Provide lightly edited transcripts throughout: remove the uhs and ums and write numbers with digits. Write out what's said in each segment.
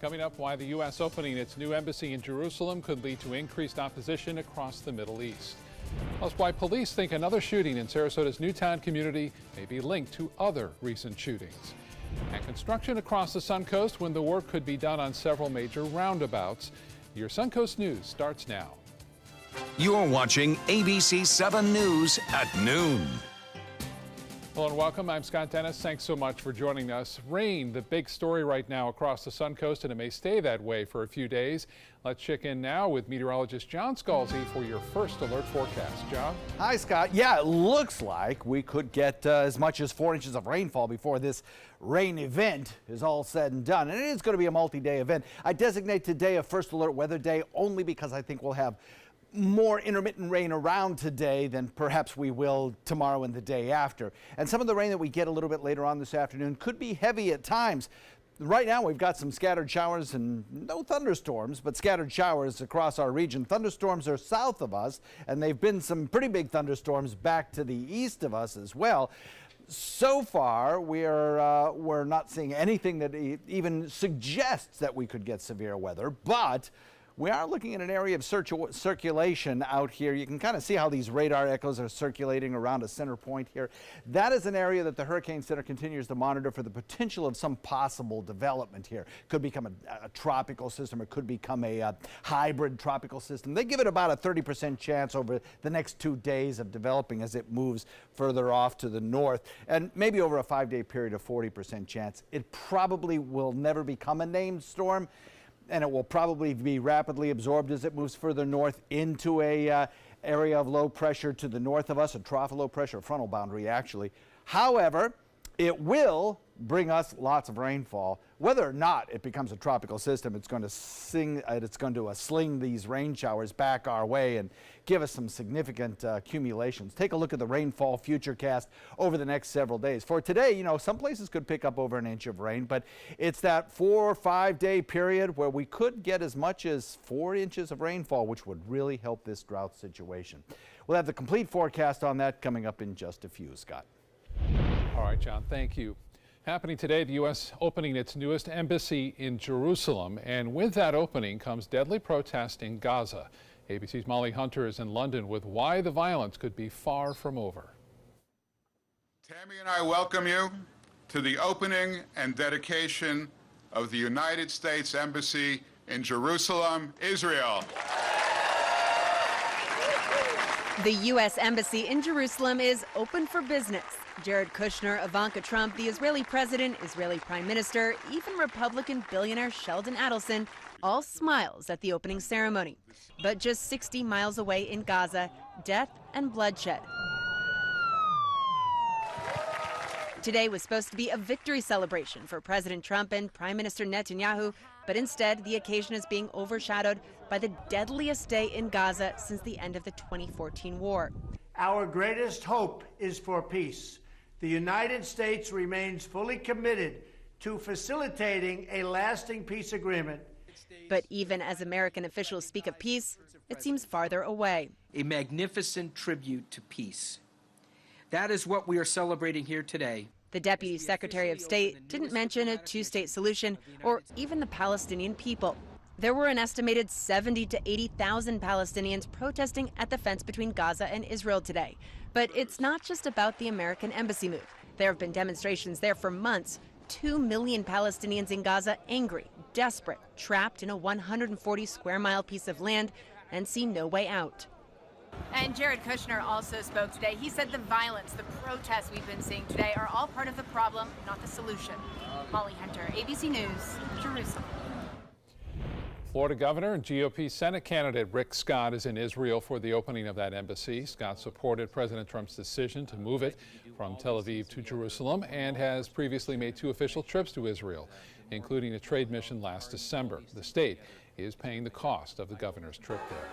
Coming up, why the U.S. opening its new embassy in Jerusalem could lead to increased opposition across the Middle East. Plus, why police think another shooting in Sarasota's Newtown community may be linked to other recent shootings. And construction across the Suncoast when the work could be done on several major roundabouts. Your Suncoast News starts now. You're watching ABC 7 News at noon. Hello and welcome. I'm Scott Dennis. Thanks so much for joining us. Rain, the big story right now across the Suncoast, and it may stay that way for a few days. Let's check in now with meteorologist John Scalzi for your first alert forecast. John? Hi, Scott. Yeah, it looks like we could get as much as 4 inches of rainfall before this rain event is all said and done. And it is going to be a multi-day event. I designate today a first alert weather day only because I think we'll have more intermittent rain around today than perhaps we will tomorrow and the day after. And some of the rain that we get a little bit later on this afternoon could be heavy at times. Right now we've got some scattered showers and no thunderstorms, but scattered showers across our region. Thunderstorms are south of us, and they've been some pretty big thunderstorms back to the east of us as well. So far, we're not seeing anything that even suggests that we could get severe weather, but we are looking at an area of circulation out here. You can kind of see how these radar echoes are circulating around a center point here. That is an area that the Hurricane Center continues to monitor for the potential of some possible development here. Could become a tropical system, or could become a hybrid tropical system. They give it about a 30% chance over the next 2 days of developing as it moves further off to the north, and maybe over a 5-day period of 40% chance. It probably will never become a named storm, and it will probably be rapidly absorbed as it moves further north into a area of low pressure to the north of us, a trough of low pressure, a frontal boundary actually. However, it will bring us lots of rainfall. Whether or not it becomes a tropical system, it's going to sling these rain showers back our way and give us some significant accumulations. Take a look at the rainfall futurecast over the next several days. For today, you know, some places could pick up over an inch of rain, but it's that 4 or 5 day period where we could get as much as 4 inches of rainfall, which would really help this drought situation. We'll have the complete forecast on that coming up in just a few, Scott. All right, John, thank you. Happening today, the U.S. opening its newest embassy in Jerusalem, and with that opening comes deadly protest in Gaza. ABC's Molly Hunter is in London with why the violence could be far from over. Tammy and I welcome you to the opening and dedication of the United States Embassy in Jerusalem, Israel. The U.S. Embassy in Jerusalem is open for business. Jared Kushner, Ivanka Trump, the Israeli president, Israeli prime minister, even Republican billionaire Sheldon Adelson, all smiles at the opening ceremony. But just 60 miles away in Gaza, death and bloodshed. Today was supposed to be a victory celebration for President Trump and Prime Minister Netanyahu, but instead the occasion is being overshadowed by the deadliest day in Gaza since the end of the 2014 war. Our greatest hope is for peace. The United States remains fully committed to facilitating a lasting peace agreement. But even as American officials speak of peace, it seems farther away. A magnificent tribute to peace. That is what we are celebrating here today. The Deputy Secretary of State didn't mention a two-state solution or even the Palestinian people. There were an estimated 70 to 80,000 Palestinians protesting at the fence between Gaza and Israel today. But it's not just about the American embassy move. There have been demonstrations there for months. 2 million Palestinians in Gaza angry, desperate, trapped in a 140 square mile piece of land and see no way out. And Jared Kushner also spoke today. He said the violence, the protests we've been seeing today are all part of the problem, not the solution. Molly Hunter, ABC News, Jerusalem. Florida Governor and GOP Senate candidate Rick Scott is in Israel for the opening of that embassy. Scott supported President Trump's decision to move it from Tel Aviv to Jerusalem and has previously made 2 official trips to Israel, including a trade mission last December. The state is paying the cost of the governor's trip there.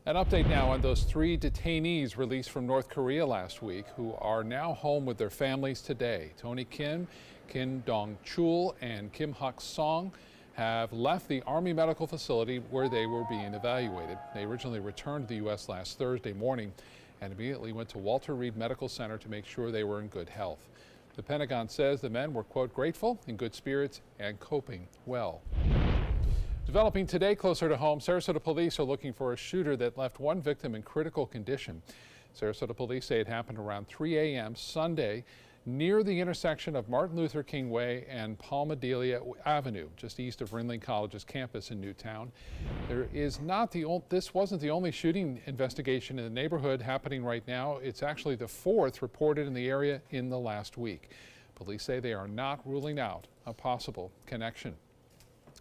An update now on those 3 detainees released from North Korea last week who are now home with their families today. Tony Kim, Kim Dong-chul, and Kim Hak-song have left the Army Medical Facility where they were being evaluated. They originally returned to the U.S. last Thursday morning and immediately went to Walter Reed Medical Center to make sure they were in good health. The Pentagon says the men were, quote, grateful, in good spirits, and coping well. Developing today closer to home, Sarasota police are looking for a shooter that left one victim in critical condition. Sarasota police say it happened around 3 a.m. Sunday near the intersection of Martin Luther King Way and Palmadelia Avenue, just east of Ringling College's campus in Newtown. This wasn't the only shooting investigation in the neighborhood happening right now. It's actually the fourth reported in the area in the last week. Police say they are not ruling out a possible connection.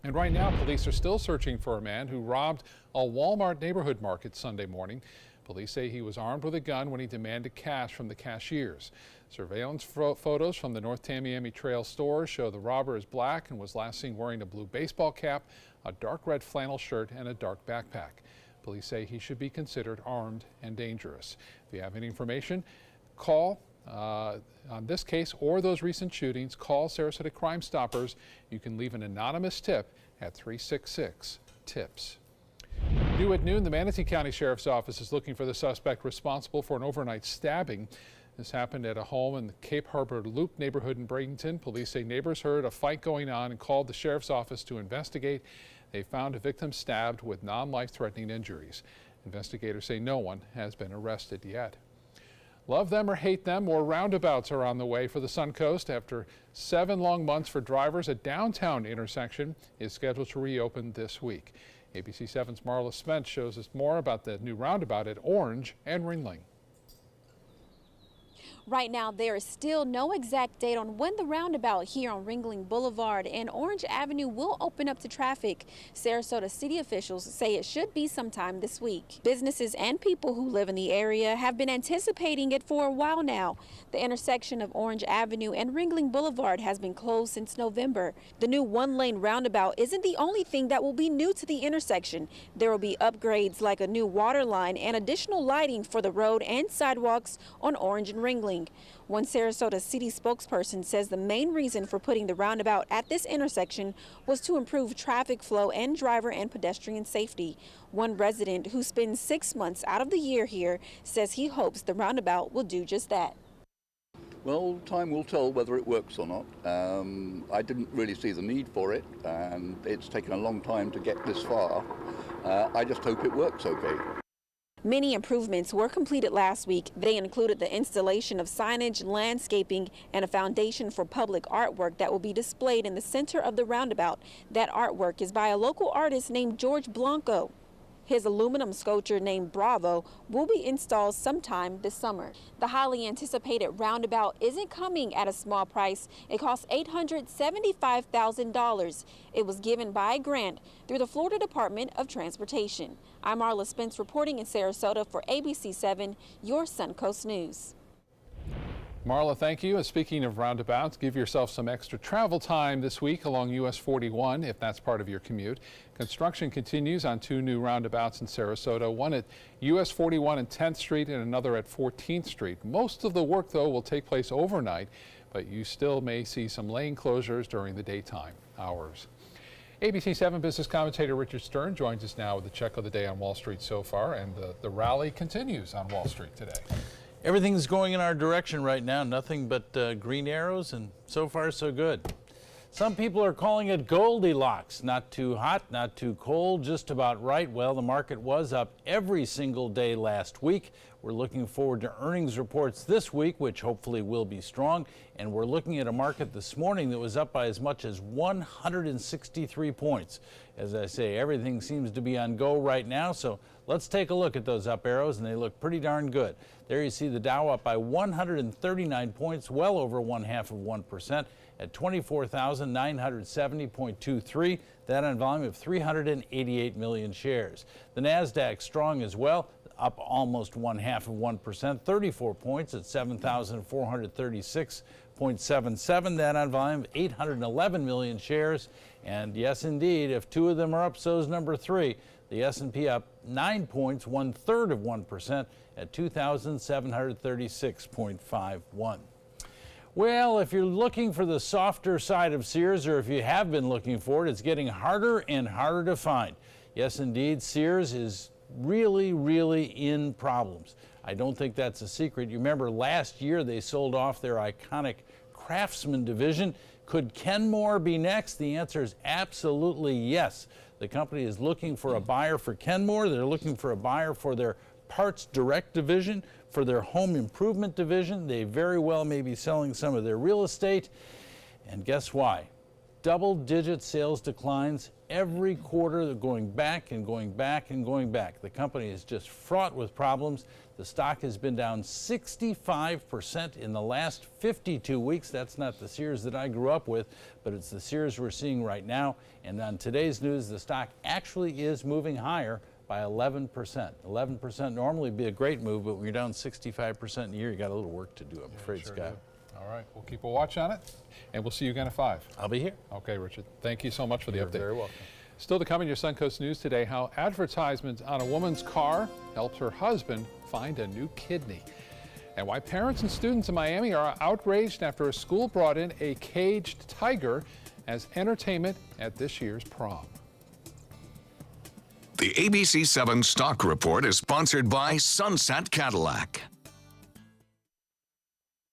And right now, police are still searching for a man who robbed a Walmart neighborhood market Sunday morning. Police say he was armed with a gun when he demanded cash from the cashiers. Surveillance photos from the North Tamiami Trail store show the robber is black and was last seen wearing a blue baseball cap, a dark red flannel shirt, and a dark backpack. Police say he should be considered armed and dangerous. If you have any information, call on this case or those recent shootings, call Sarasota Crime Stoppers. You can leave an anonymous tip at 366-TIPS. New at noon, the Manatee County Sheriff's Office is looking for the suspect responsible for an overnight stabbing. This happened at a home in the Cape Harbor Loop neighborhood in Bradenton. Police say neighbors heard a fight going on and called the sheriff's office to investigate. They found a victim stabbed with non-life-threatening injuries. Investigators say no one has been arrested yet. Love them or hate them, more roundabouts are on the way for the Suncoast. After 7 long months for drivers, a downtown intersection is scheduled to reopen this week. ABC 7's Marla Spence shows us more about the new roundabout at Orange and Ringling. Right now, there is still no exact date on when the roundabout here on Ringling Boulevard and Orange Avenue will open up to traffic. Sarasota city officials say it should be sometime this week. Businesses and people who live in the area have been anticipating it for a while now. The intersection of Orange Avenue and Ringling Boulevard has been closed since November. The new one-lane roundabout isn't the only thing that will be new to the intersection. There will be upgrades like a new water line and additional lighting for the road and sidewalks on Orange and Ringling. One Sarasota city spokesperson says the main reason for putting the roundabout at this intersection was to improve traffic flow and driver and pedestrian safety. One resident who spends 6 months out of the year here says he hopes the roundabout will do just that. Well, time will tell whether it works or not. I didn't really see the need for it, and it's taken a long time to get this far. I just hope it works okay. Many improvements were completed last week. They included the installation of signage, landscaping, and a foundation for public artwork that will be displayed in the center of the roundabout. That artwork is by a local artist named George Blanco. His aluminum sculpture named Bravo will be installed sometime this summer. The highly anticipated roundabout isn't coming at a small price. It costs $875,000. It was given by a grant through the Florida Department of Transportation. I'm Marla Spence reporting in Sarasota for ABC 7, your Suncoast News. Marla, thank you. And speaking of roundabouts, give yourself some extra travel time this week along US 41 if that's part of your commute. Construction continues on 2 new roundabouts in Sarasota, one at US 41 and 10th Street and another at 14th Street. Most of the work, though, will take place overnight, but you still may see some lane closures during the daytime hours. ABC 7 business commentator Richard Stern joins us now with a check of the day on Wall Street so far, and the rally continues on Wall Street today. Everything's going in our direction right now, nothing but green arrows, and so far so good. Some people are calling it Goldilocks, not too hot, not too cold, just about right. Well, the market was up every single day last week. We're looking forward to earnings reports this week, which hopefully will be strong. And we're looking at a market this morning that was up by as much as 163 points. As I say, everything seems to be on go right now, so let's take a look at those up arrows, and they look pretty darn good. There you see the Dow up by 139 points, well over 0.5% at 24,970.23. That on volume of 388 million shares. The NASDAQ strong as well, up almost 0.5%, 34 points at 7,436.77. That on volume of 811 million shares. And yes, indeed, if 2 of them are up, so's number 3. The S&P up 9 points, 1/3% at 2,736.51. Well, if you're looking for the softer side of Sears, or if you have been looking for it, it's getting harder and harder to find. Yes, indeed, Sears is really in problems. I don't think that's a secret. You remember last year they sold off their iconic Craftsman division. Could Kenmore be next? The answer is absolutely yes. The company is looking for a buyer for Kenmore. They're looking for a buyer for their Parts Direct division, for their home improvement division. They very well may be selling some of their real estate. And guess why? Double-digit sales declines every quarter. They're going back and going back and going back. The company is just fraught with problems. The stock has been down 65% in the last 52 weeks. That's not the Sears that I grew up with, but it's the Sears we're seeing right now. And on today's news, the stock actually is moving higher by 11%. 11% normally would be a great move, but when you're down 65% in a year, you got a little work to do, I'm afraid, sure Scott. do. All right, we'll keep a watch on it, and we'll see you again at 5. I'll be here. Okay, Richard. Thank you so much for the You're update. very welcome. Still to come in your Suncoast News today, how advertisements on a woman's car helped her husband find a new kidney. And why parents and students in Miami are outraged after a school brought in a caged tiger as entertainment at this year's prom. The ABC 7 Stock Report is sponsored by Sunset Cadillac.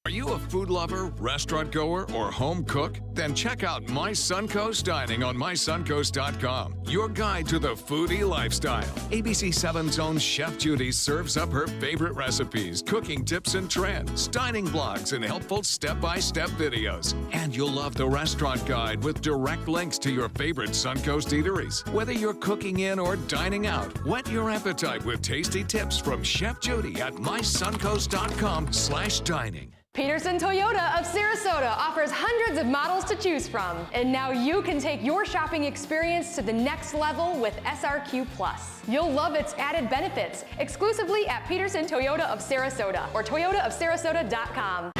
Are you a food lover, restaurant goer, or home cook? Then check out My Suncoast Dining on mysuncoast.com, your guide to the foodie lifestyle. ABC 7's own Chef Judy serves up her favorite recipes, cooking tips and trends, dining blogs, and helpful step-by-step videos. And you'll love the restaurant guide with direct links to your favorite Suncoast eateries. Whether you're cooking in or dining out, whet your appetite with tasty tips from Chef Judy at mysuncoast.com/dining. Peterson Toyota of Sarasota offers hundreds of models to choose from. And now you can take your shopping experience to the next level with SRQ Plus. You'll love its added benefits exclusively at Peterson Toyota of Sarasota or toyotaofsarasota.com.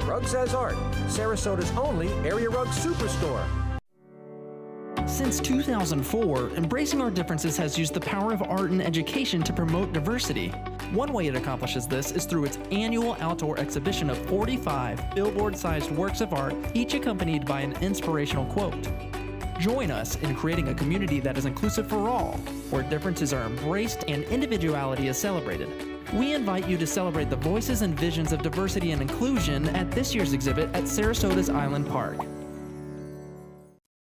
Rugs as Art, Sarasota's only area rug superstore. Since 2004, Embracing Our Differences has used the power of art and education to promote diversity. One way it accomplishes this is through its annual outdoor exhibition of 45 billboard-sized works of art, each accompanied by an inspirational quote. Join us in creating a community that is inclusive for all, where differences are embraced and individuality is celebrated. We invite you to celebrate the voices and visions of diversity and inclusion at this year's exhibit at Sarasota's Island Park.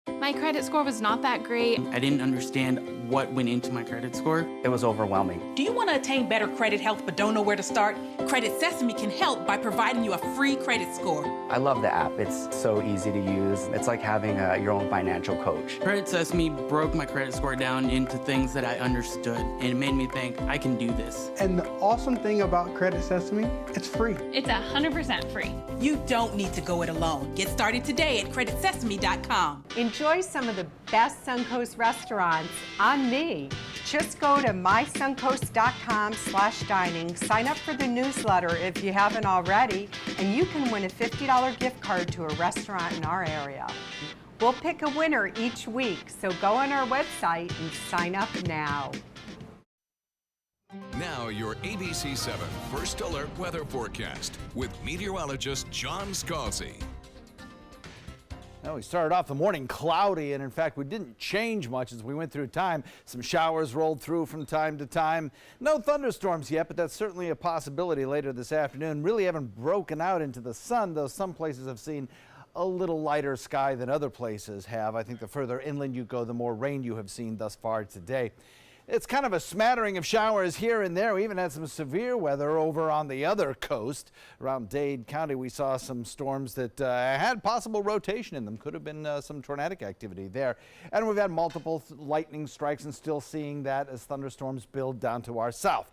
My credit score was not that great. I didn't understand what went into my credit score. It was overwhelming. Do you want to attain better credit health but don't know where to start? Credit Sesame can help by providing you a free credit score. I love the app. It's so easy to use. It's like having your own financial coach. Credit Sesame broke my credit score down into things that I understood, and it made me think, I can do this. And the awesome thing about Credit Sesame, it's free. It's 100% free. You don't need to go it alone. Get started today at creditsesame.com. Enjoy some of the best Suncoast restaurants on me. Just go to mysuncoast.com/dining, sign up for the newsletter if you haven't already, and you can win a $50 gift card to a restaurant in our area. We'll pick a winner each week, so go on our website and sign up now. Now your ABC 7 First Alert weather forecast with meteorologist John Scalzi. Well, we started off the morning cloudy, and in fact, we didn't change much as we went through time. Some showers rolled through from time to time. No thunderstorms yet, but that's certainly a possibility later this afternoon. Really haven't broken out into the sun, though some places have seen a little lighter sky than other places have. I think the further inland you go, the more rain you have seen thus far today. It's kind of a smattering of showers here and there. We even had some severe weather over on the other coast. Around Dade County, we saw some storms that had possible rotation in them. Could have been some tornadic activity there. And we've had multiple lightning strikes and still seeing that as thunderstorms build down to our south.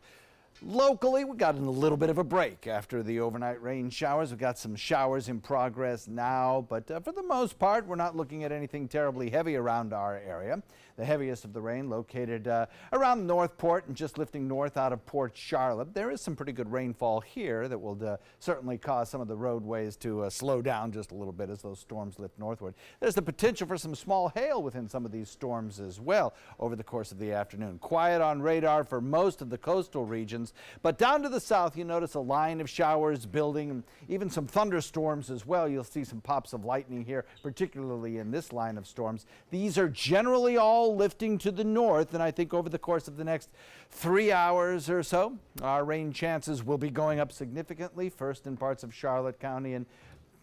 Locally, we got in a little bit of a break after the overnight rain showers. We've got some showers in progress now, but for the most part, we're not looking at anything terribly heavy around our area. The heaviest of the rain located around Northport and just lifting north out of Port Charlotte. There is some pretty good rainfall here that will certainly cause some of the roadways to slow down just a little bit as those storms lift northward. There's the potential for some small hail within some of these storms as well over the course of the afternoon. Quiet on radar for most of the coastal regions, but down to the south you notice a line of showers building and even some thunderstorms as well. You'll see some pops of lightning here, particularly in this line of storms. These are generally all lifting to the north, and I think over the course of the next 3 hours or so, our rain chances will be going up significantly, first in parts of Charlotte County and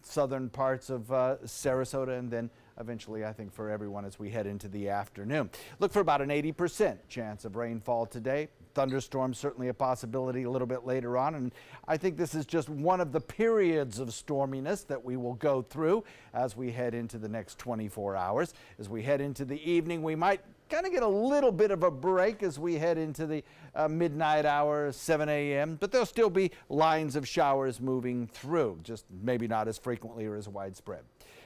southern parts of Sarasota, and then eventually, I think, for everyone as we head into the afternoon. Look for about an 80% chance of rainfall today. Thunderstorms certainly a possibility a little bit later on, and I think this is just one of the periods of storminess that we will go through as we head into the next 24 hours. As we head into the evening, we might kind of get a little bit of a break as we head into the midnight hour, 7 a.m., but there'll still be lines of showers moving through, just maybe not as frequently or as widespread.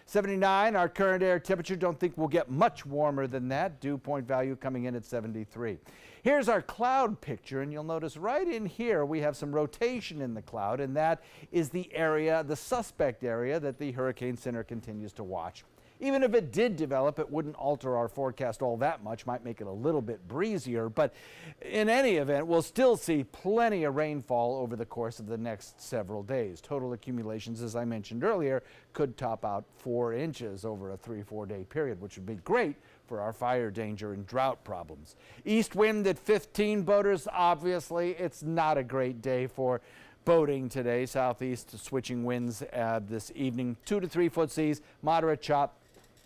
79, our current air temperature. Don't think we'll get much warmer than that. Dew point value coming in at 73. Here's our cloud picture, and you'll notice right in here we have some rotation in the cloud, and that is the area, the suspect area that the Hurricane Center continues to watch. Even if it did develop, it wouldn't alter our forecast all that much, might make it a little bit breezier, but in any event, we'll still see plenty of rainfall over the course of the next several days. Total accumulations, as I mentioned earlier, could top out 4 inches over a 3-4 day period, which would be great for our fire danger and drought problems. East wind at 15, boaters. Obviously, it's not a great day for boating today. Southeast switching winds this evening, 2 to 3 foot seas, moderate chop.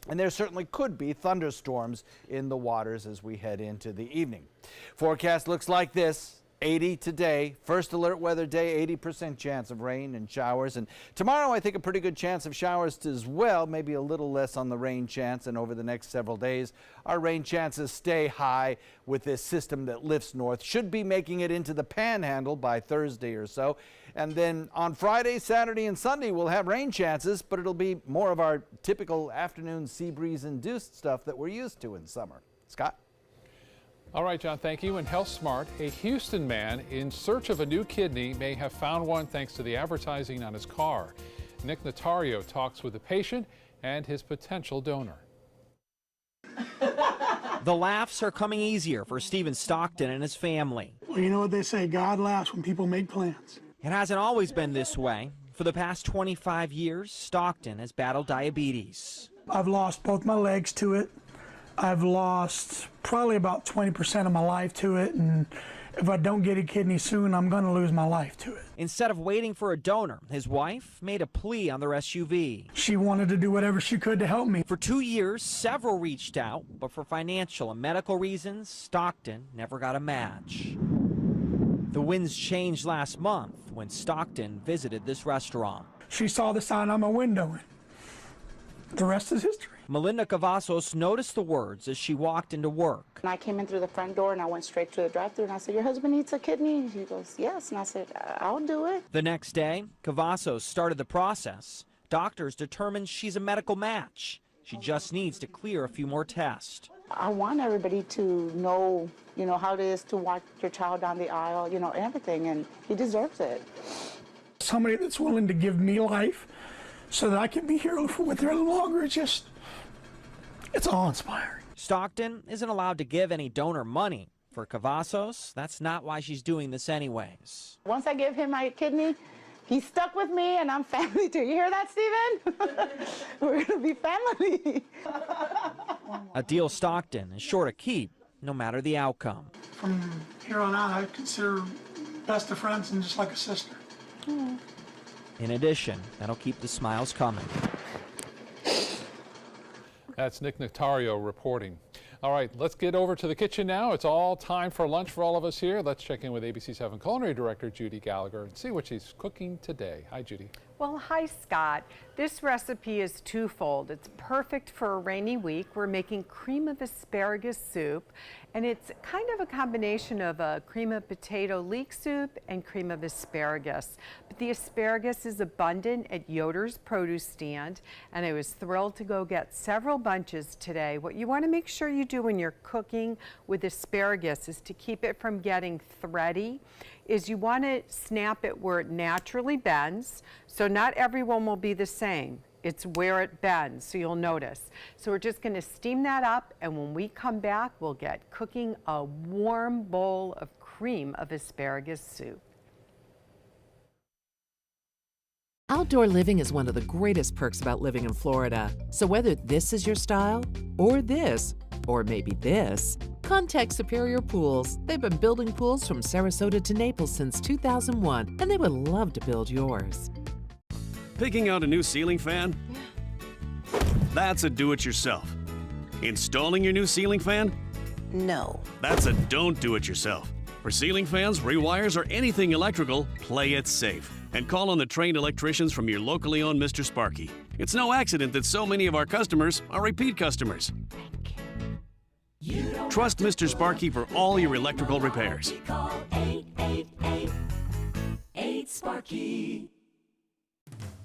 And there certainly could be thunderstorms in the waters as we head into the evening. Forecast looks like this. 80 today, first alert weather day, 80% chance of rain and showers. And tomorrow, I think a pretty good chance of showers as well, maybe a little less on the rain chance. And over the next several days, our rain chances stay high with this system that lifts north. Should be making it into the panhandle by Thursday or so. And then on Friday, Saturday, and Sunday, we'll have rain chances, but it'll be more of our typical afternoon sea breeze induced stuff that we're used to in summer. Scott? All right, John, thank you. And Health Smart, a Houston man in search of a new kidney may have found one thanks to the advertising on his car. Nick Notario talks with the patient and his potential donor. The laughs are coming easier for Stephen Stockton and his family. Well, you know what they say, God laughs when people make plans. It hasn't always been this way. For the past 25 years, Stockton has battled diabetes. I've lost both my legs to it. I've lost probably about 20% of my life to it, and if I don't get a kidney soon, I'm going to lose my life to it. Instead of waiting for a donor, his wife made a plea on their SUV. She wanted to do whatever she could to help me. For 2 years, several reached out, but for financial and medical reasons, Stockton never got a match. The winds changed last month when Stockton visited this restaurant. She saw the sign on my window, and the rest is history. Melinda Cavazos noticed the words as she walked into work. And I came in through the front door and I went straight to the drive-thru and I said, "Your husband needs a kidney?" He goes, "Yes." And I said, "I'll do it." The next day, Cavazos started the process. Doctors determined she's a medical match. She just needs to clear a few more tests. I want everybody to know, how it is to walk your child down the aisle, everything, and he deserves it. Somebody that's willing to give me life so that I can be here with her a little longer, it's awe-inspiring. Stockton isn't allowed to give any donor money. For Cavazos, that's not why she's doing this anyways. Once I give him my kidney, he's stuck with me and I'm family too. You hear that, Stephen? We're gonna be family. A deal Stockton is sure to keep, no matter the outcome. From here on out, I consider best of friends and just like a sister. In addition, that'll keep the smiles coming. That's Nick Notario reporting. All right, let's get over to the kitchen now. It's all time for lunch for all of us here. Let's check in with ABC 7 Culinary Director Judy Gallagher and see what she's cooking today. Hi, Judy. Well, hi, Scott. This recipe is twofold. It's perfect for a rainy week. We're making cream of asparagus soup, and it's kind of a combination of a cream of potato leek soup and cream of asparagus. But the asparagus is abundant at Yoder's produce stand, and I was thrilled to go get several bunches today. What you want to make sure you do when you're cooking with asparagus is to keep it from getting thready, is you want to snap it where it naturally bends. So not everyone will be the same. It's where it bends, so you'll notice. So we're just going to steam that up, and when we come back, we'll get cooking a warm bowl of cream of asparagus soup. Outdoor living is one of the greatest perks about living in Florida. So whether this is your style, or this, or maybe this, contact Superior Pools. They've been building pools from Sarasota to Naples since 2001, and they would love to build yours. Picking out a new ceiling fan? That's a do-it-yourself. Installing your new ceiling fan? No. That's a don't do-it-yourself. For ceiling fans, rewires, or anything electrical, play it safe. And call on the trained electricians from your locally owned Mr. Sparky. It's no accident that so many of our customers are repeat customers. Trust Mr. Sparky for all your electrical repairs. Call 888-8-SPARKY.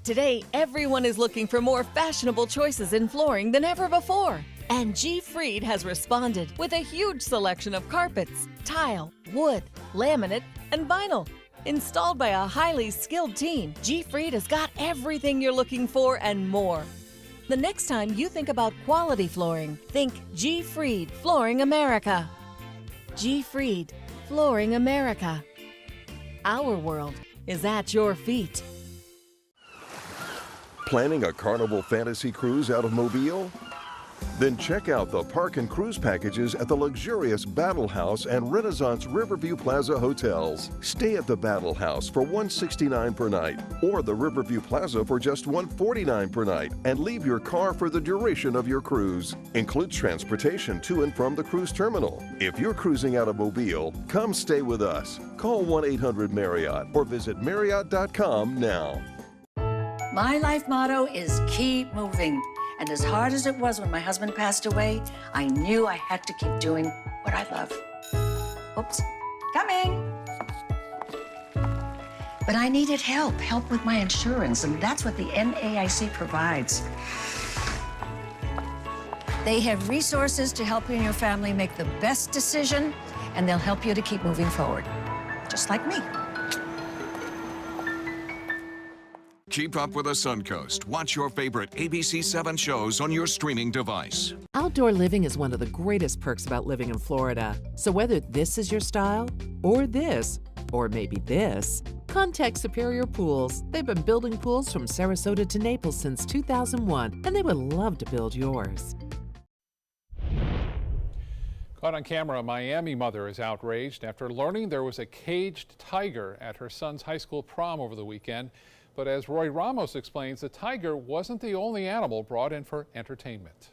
Today, everyone is looking for more fashionable choices in flooring than ever before. And G. Fried has responded with a huge selection of carpets, tile, wood, laminate, and vinyl. Installed by a highly skilled team, G. Fried has got everything you're looking for and more. The next time you think about quality flooring, think G. Fried Flooring America. G. Fried Flooring America. Our world is at your feet. Planning a Carnival Fantasy Cruise out of Mobile? Then check out the park and cruise packages at the luxurious Battle House and Renaissance Riverview Plaza hotels. Stay at the Battle House for $169 per night, or the Riverview Plaza for just $149 per night, and leave your car for the duration of your cruise. Includes transportation to and from the cruise terminal. If you're cruising out of Mobile, come stay with us. Call 1-800-MARRIOTT or visit Marriott.com now. My life motto is keep moving. And as hard as it was when my husband passed away, I knew I had to keep doing what I love. Oops, coming. But I needed help with my insurance, and that's what the NAIC provides. They have resources to help you and your family make the best decision, and they'll help you to keep moving forward, just like me. Keep up with the Suncoast. Watch your favorite ABC7 shows on your streaming device. Outdoor living is one of the greatest perks about living in Florida. So whether this is your style, or this, or maybe this, contact Superior Pools. They've been building pools from Sarasota to Naples since 2001, and they would love to build yours. Caught on camera, a Miami mother is outraged after learning there was a caged tiger at her son's high school prom over the weekend. But as Roy Ramos explains, the tiger wasn't the only animal brought in for entertainment.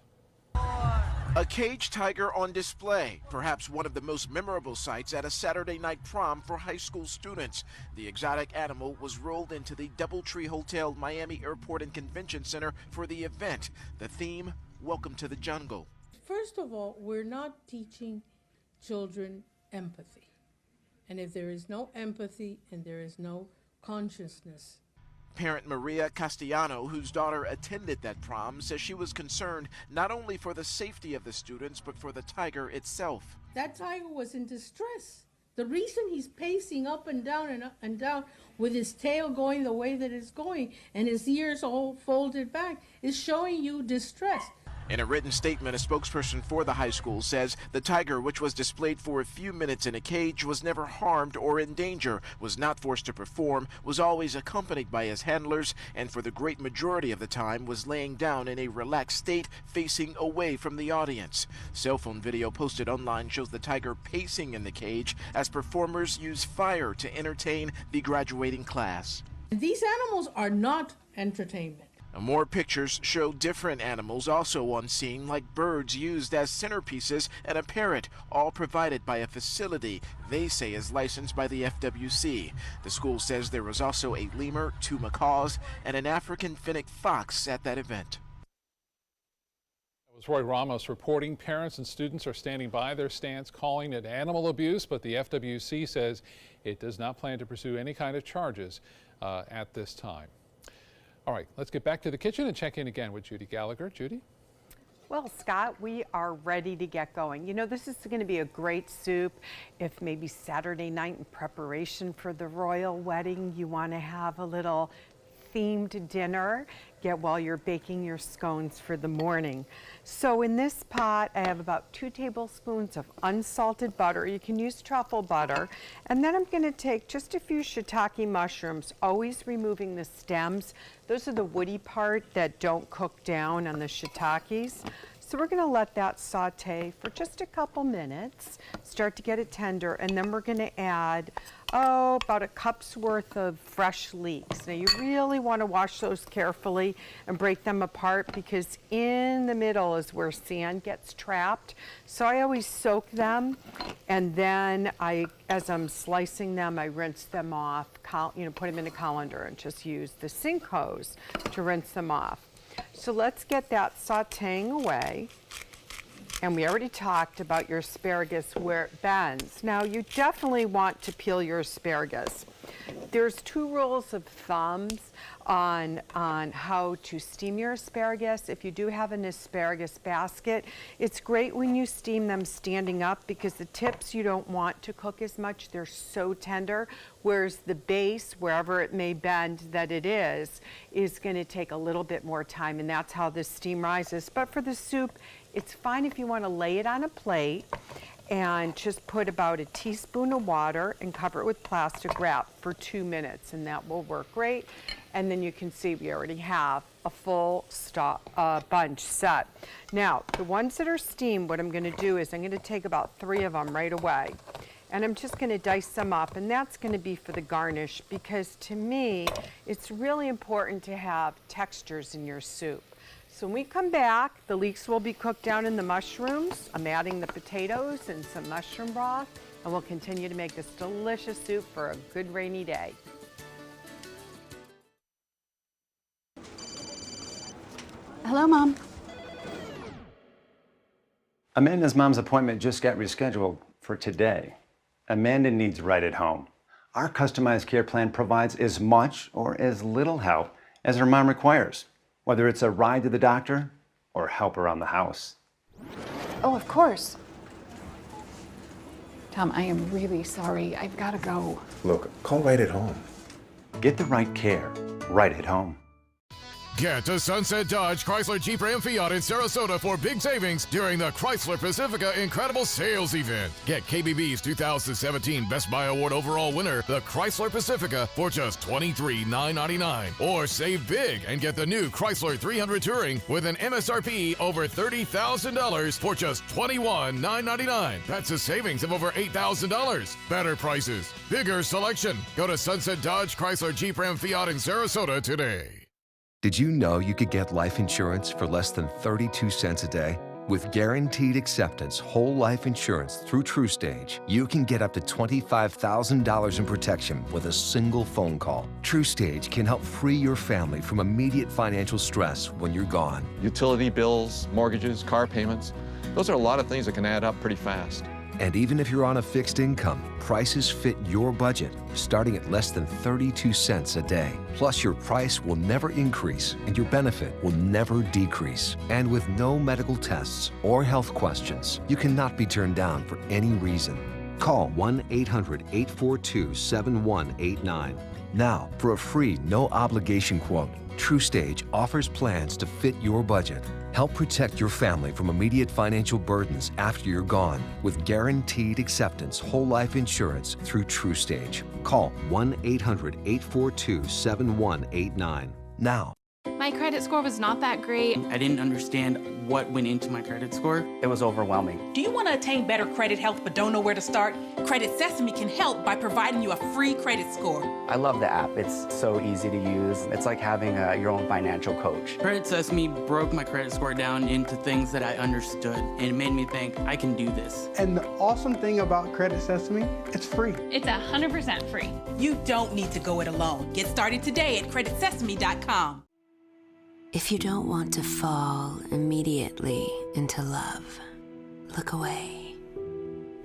A caged tiger on display, perhaps one of the most memorable sights at a Saturday night prom for high school students. The exotic animal was rolled into the DoubleTree Hotel Miami Airport and Convention Center for the event. The theme, Welcome to the Jungle. First of all, we're not teaching children empathy. And if there is no empathy and there is no consciousness, Parent Maria Castellano, whose daughter attended that prom, says she was concerned not only for the safety of the students, but for the tiger itself. that tiger was in distress. The reason he's pacing up and down with his tail going the way that it's going and his ears all folded back is showing you distress. In a written statement, a spokesperson for the high school says the tiger, which was displayed for a few minutes in a cage, was never harmed or in danger, was not forced to perform, was always accompanied by his handlers, and for the great majority of the time was laying down in a relaxed state, facing away from the audience. Cell phone video posted online shows the tiger pacing in the cage as performers use fire to entertain the graduating class. These animals are not entertainment. More pictures show different animals also on scene, like birds used as centerpieces and a parrot, all provided by a facility they say is licensed by the FWC. The school says there was also a lemur, 2 macaws, and an African fennec fox at that event. That was Roy Ramos reporting. Parents and students are standing by their stance, calling it animal abuse, but the FWC says it does not plan to pursue any kind of charges at this time. All right, let's get back to the kitchen and check in again with Judy Gallagher. Judy? Well, Scott, we are ready to get going. You know, this is going to be a great soup. If maybe Saturday night in preparation for the royal wedding, you want to have a little themed dinner, get while you're baking your scones for the morning. So in this pot, I have about 2 tablespoons of unsalted butter. You can use truffle butter. And then I'm going to take just a few shiitake mushrooms, always removing the stems. Those are the woody part that don't cook down on the shiitakes. So we're going to let that saute for just a couple minutes, start to get it tender, and then we're going to add, about a cup's worth of fresh leeks. Now you really want to wash those carefully and break them apart, because in the middle is where sand gets trapped. So I always soak them, and then as I'm slicing them, I rinse them off, put them in a colander and just use the sink hose to rinse them off. So let's get that sauteing away. And we already talked about your asparagus where it bends. Now you definitely want to peel your asparagus. There's 2 rules of thumbs on how to steam your asparagus. If you do have an asparagus basket, it's great when you steam them standing up, because the tips you don't want to cook as much. They're so tender, whereas the base, wherever it may bend that it is going to take a little bit more time, and that's how the steam rises. But for the soup, it's fine if you want to lay it on a plate and just put about a teaspoon of water and cover it with plastic wrap for 2 minutes, and that will work great. And then you can see we already have a full bunch set. Now, the ones that are steamed, what I'm going to do is I'm going to take about 3 of them right away, and I'm just going to dice them up, and that's going to be for the garnish, because to me, it's really important to have textures in your soup. So when we come back, the leeks will be cooked down in the mushrooms. I'm adding the potatoes and some mushroom broth, and we'll continue to make this delicious soup for a good rainy day. Hello, Mom. Amanda's mom's appointment just got rescheduled for today. Amanda needs Right at Home. Our customized care plan provides as much or as little help as her mom requires, whether it's a ride to the doctor or help around the house. Oh, of course. Tom, I am really sorry. I've got to go. Look, call Right at Home. Get the right care right at home. Get to Sunset Dodge, Chrysler, Jeep, Ram, Fiat in Sarasota for big savings during the Chrysler Pacifica Incredible Sales Event. Get KBB's 2017 Best Buy Award overall winner, the Chrysler Pacifica, for just $23,999. Or save big and get the new Chrysler 300 Touring with an MSRP over $30,000 for just $21,999. That's a savings of over $8,000. Better prices, bigger selection. Go to Sunset Dodge, Chrysler, Jeep, Ram, Fiat in Sarasota today. Did you know you could get life insurance for less than 32 cents a day? With Guaranteed Acceptance whole life insurance through TruStage, you can get up to $25,000 in protection with a single phone call. TruStage can help free your family from immediate financial stress when you're gone. Utility bills, mortgages, car payments, those are a lot of things that can add up pretty fast. And even if you're on a fixed income, prices fit your budget, starting at less than 32 cents a day. Plus, your price will never increase and your benefit will never decrease. And with no medical tests or health questions, you cannot be turned down for any reason. Call 1-800-842-7189. Now, for a free, no-obligation quote, TruStage offers plans to fit your budget. Help protect your family from immediate financial burdens after you're gone with Guaranteed Acceptance whole life insurance through TruStage. Call 1-800-842-7189 now. My credit score was not that great. I didn't understand what went into my credit score. It was overwhelming. Do you want to attain better credit health but don't know where to start? Credit Sesame can help by providing you a free credit score. I love the app. It's so easy to use. It's like having your own financial coach. Credit Sesame broke my credit score down into things that I understood, and it made me think I can do this. And the awesome thing about Credit Sesame, it's free. It's 100% free. You don't need to go it alone. Get started today at creditsesame.com. If you don't want to fall immediately into love, look away.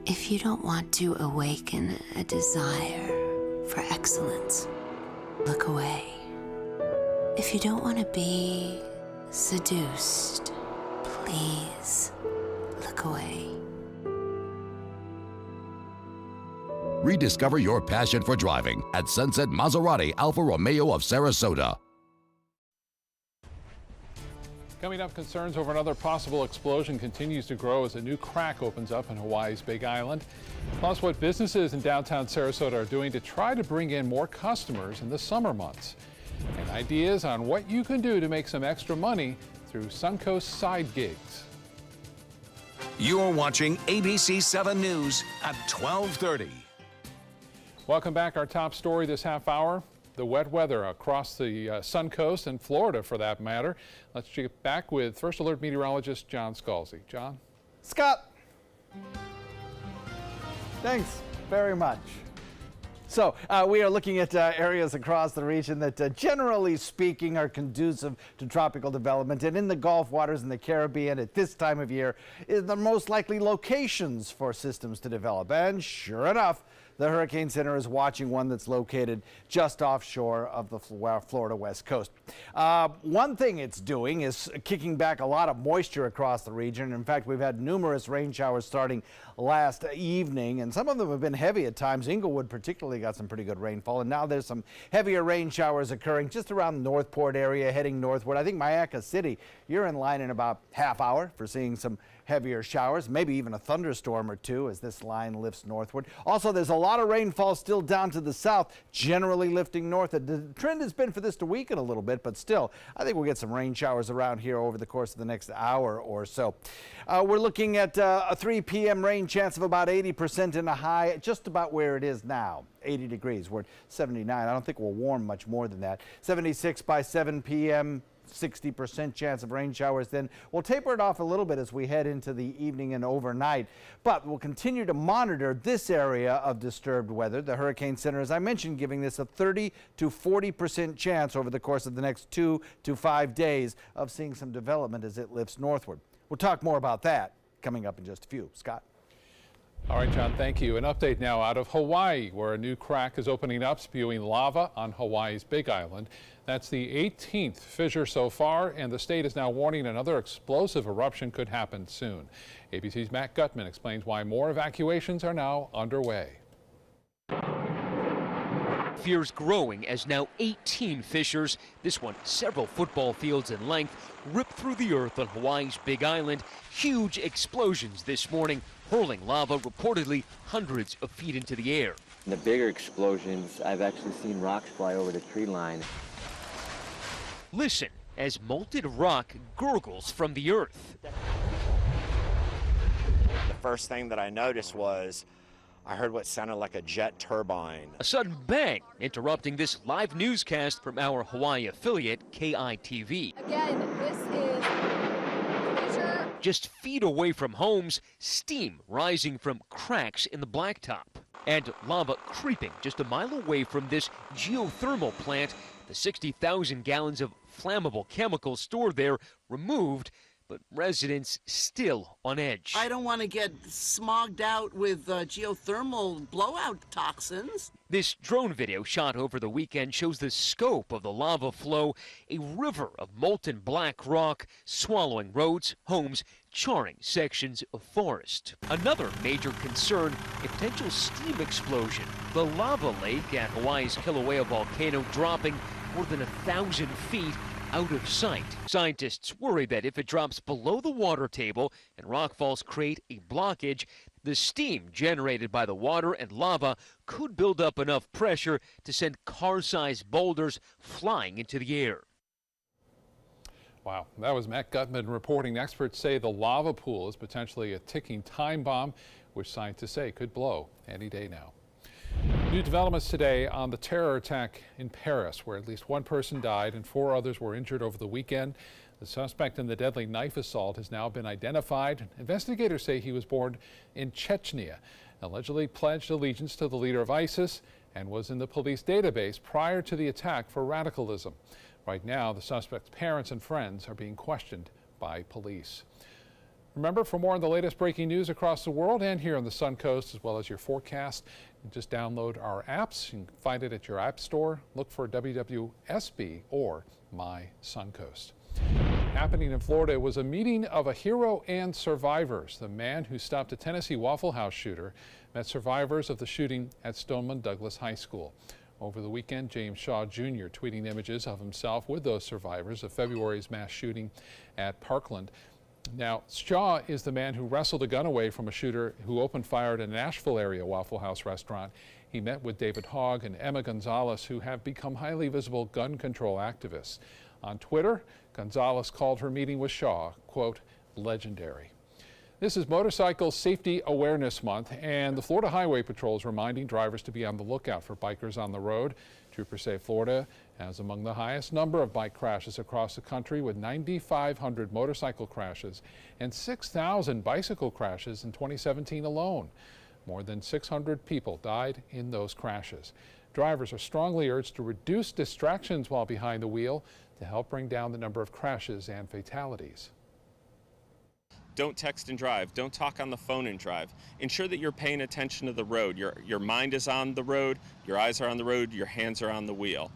If you don't want to awaken a desire for excellence, look away. If you don't want to be seduced, please look away. Rediscover your passion for driving at Sunset Maserati Alfa Romeo of Sarasota. Coming up, concerns over another possible explosion continues to grow as a new crack opens up in Hawaii's Big Island. Plus, what businesses in downtown Sarasota are doing to try to bring in more customers in the summer months. And ideas on what you can do to make some extra money through Suncoast side gigs. You're watching ABC 7 News at 12:30. Welcome back. Our top story this half hour. The wet weather across the Suncoast and Florida, for that matter. Let's get back with First Alert meteorologist John Scalzi. John? Scott. Thanks very much. So we are looking at areas across the region that generally speaking are conducive to tropical development, and in the Gulf waters and the Caribbean at this time of year is the most likely locations for systems to develop. And sure enough, the Hurricane Center is watching one that's located just offshore of the Florida West Coast. One thing it's doing is kicking back a lot of moisture across the region. In fact, we've had numerous rain showers starting last evening, and some of them have been heavy at times. Inglewood particularly got some pretty good rainfall, and now there's some heavier rain showers occurring just around the Northport area heading northward. I think Mayaca City, you're in line in about half hour for seeing some heavier showers, maybe even a thunderstorm or two as this line lifts northward. Also, there's a lot of rainfall still down to the south, generally lifting north. The trend has been for this to weaken a little bit, but still, I think we'll get some rain showers around here over the course of the next hour or so. We're looking at a 3 p.m. rain chance of about 80% and a high, just about where it is now, 80 degrees. We're at 79. I don't think we'll warm much more than that. 76 by 7 p.m. 60% chance of rain showers. Then we'll taper it off a little bit as we head into the evening and overnight, but we'll continue to monitor this area of disturbed weather. The Hurricane Center, as I mentioned, giving this a 30 to 40% chance over the course of the next 2 to 5 days of seeing some development as it lifts northward. We'll talk more about that coming up in just a few. Scott? All right, John, thank you. An update now out of Hawaii, where a new crack is opening up, spewing lava on Hawaii's Big Island. That's the 18th fissure so far, and the state is now warning another explosive eruption could happen soon. ABC's Matt Gutman explains why more evacuations are now underway. Fears growing as now 18 fissures, this one several football fields in length, ripped through the earth on Hawaii's Big Island. Huge explosions this morning, hurling lava reportedly hundreds of feet into the air. In the bigger explosions, I've actually seen rocks fly over the tree line. Listen as molten rock gurgles from the earth. The first thing that I noticed was I heard what sounded like a jet turbine. A sudden bang interrupting this live newscast from our Hawaii affiliate, KITV. Again, this is fissure. Just feet away from homes, steam rising from cracks in the blacktop. And lava creeping just a mile away from this geothermal plant. The 60,000 gallons of flammable chemicals stored there removed, but residents still on edge. I don't want to get smogged out with geothermal blowout toxins. This drone video shot over the weekend shows the scope of the lava flow, a river of molten black rock swallowing roads, homes, charring sections of forest. Another major concern, a potential steam explosion. The lava lake at Hawaii's Kilauea volcano dropping more than 1,000 feet out of sight. Scientists worry that if it drops below the water table and rockfalls create a blockage, the steam generated by the water and lava could build up enough pressure to send car-sized boulders flying into the air. Wow, that was Matt Gutman reporting. Experts say the lava pool is potentially a ticking time bomb, which scientists say could blow any day now. New developments today on the terror attack in Paris, where at least one person died and 4 others were injured over the weekend. The suspect in the deadly knife assault has now been identified. Investigators say he was born in Chechnya, allegedly pledged allegiance to the leader of ISIS, and was in the police database prior to the attack for radicalism. Right now, the suspect's parents and friends are being questioned by police. Remember, for more on the latest breaking news across the world and here on the Suncoast, as well as your forecast, you just download our apps. You can find it at your app store. Look for WWSB or My Suncoast. Happening in Florida was a meeting of a hero and survivors. The man who stopped a Tennessee Waffle House shooter met survivors of the shooting at Stoneman Douglas High School. Over the weekend, James Shaw Jr. tweeting images of himself with those survivors of February's mass shooting at Parkland. Now, Shaw is the man who wrestled a gun away from a shooter who opened fire at a Nashville area Waffle House restaurant. He met with David Hogg and Emma Gonzalez, who have become highly visible gun control activists. On Twitter, Gonzalez called her meeting with Shaw, quote, legendary. This is Motorcycle Safety Awareness Month, and the Florida Highway Patrol is reminding drivers to be on the lookout for bikers on the road. Troopers say Florida has among the highest number of bike crashes across the country, with 9,500 motorcycle crashes and 6,000 bicycle crashes in 2017 alone. More than 600 people died in those crashes. Drivers are strongly urged to reduce distractions while behind the wheel to help bring down the number of crashes and fatalities. Don't text and drive. Don't talk on the phone and drive. Ensure that you're paying attention to the road. Your mind is on the road, your eyes are on the road, your hands are on the wheel.